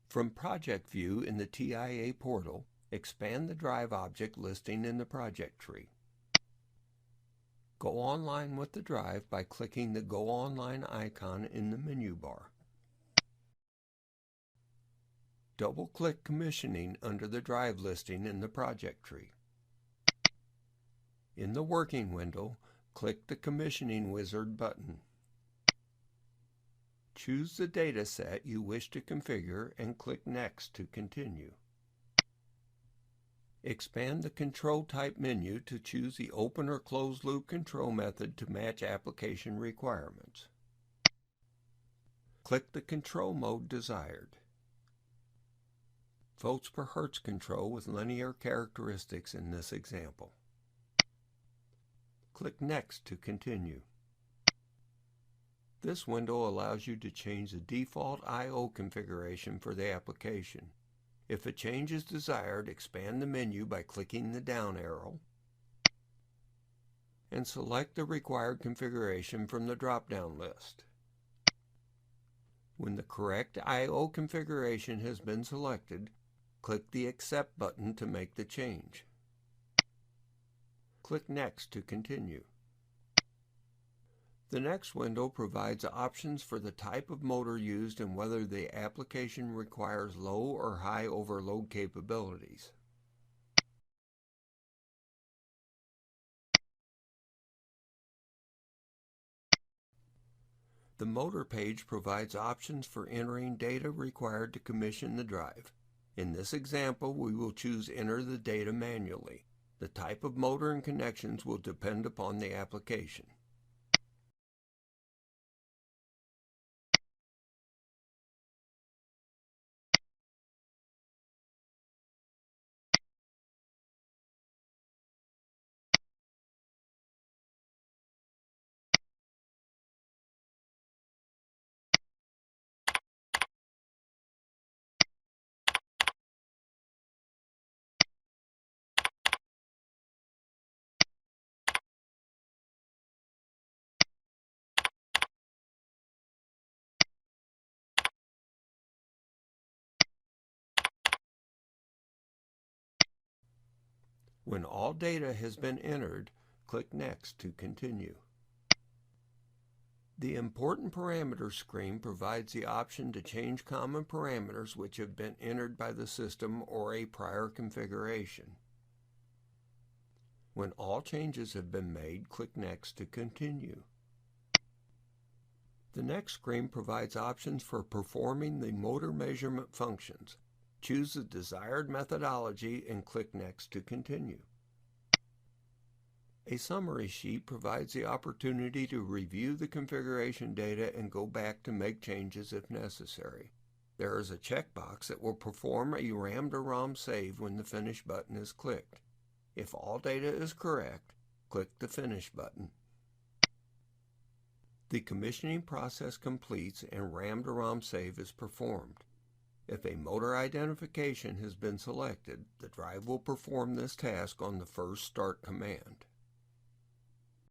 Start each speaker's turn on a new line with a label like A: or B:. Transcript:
A: From Project View in the TIAPortal, expand the drive object listing in the project tree. Go online with the drive by clicking the Go Online icon in the menu bar. Double-click Commissioning under the drive listing in the project tree. In the Working window, click the Commissioning Wizard button. Choose the data set you wish to configure and click Next to continue. Expand the Control Type menu to choose the Open or Closed Loop control method to match application requirements. Click the control mode desired. Volts per Hertz control with linear characteristics in this example. Click Next to continue. This window allows you to change the default I/O configuration for the application. If a change is desired, expand the menu by clicking the down arrow and select the required configuration from the drop-down list. When the correct I/O configuration has been selected, click the Accept button to make the change. Click Next to continue. The next window provides options for the type of motor used and whether the application requires low or high overload capabilities. The motor page provides options for entering data required to commission the drive. In this example, we will choose Enter the data manually. The type of motor and connections will depend upon the application. When all data has been entered, click Next to continue. The Important Parameters screen provides the option to change common parameters which have been entered by the system or a prior configuration. When all changes have been made, click Next to continue. The next screen provides options for performing the motor measurement functions. Choose the desired methodology and click Next to continue. A summary sheet provides the opportunity to review the configuration data and go back to make changes if necessary. There is a checkbox that will perform a RAM to ROM save when the Finish button is clicked. If all data is correct, click the Finish button. The commissioning process completes and RAM to ROM save is performed. If a motor identification has been selected, the drive will perform this task on the first start command.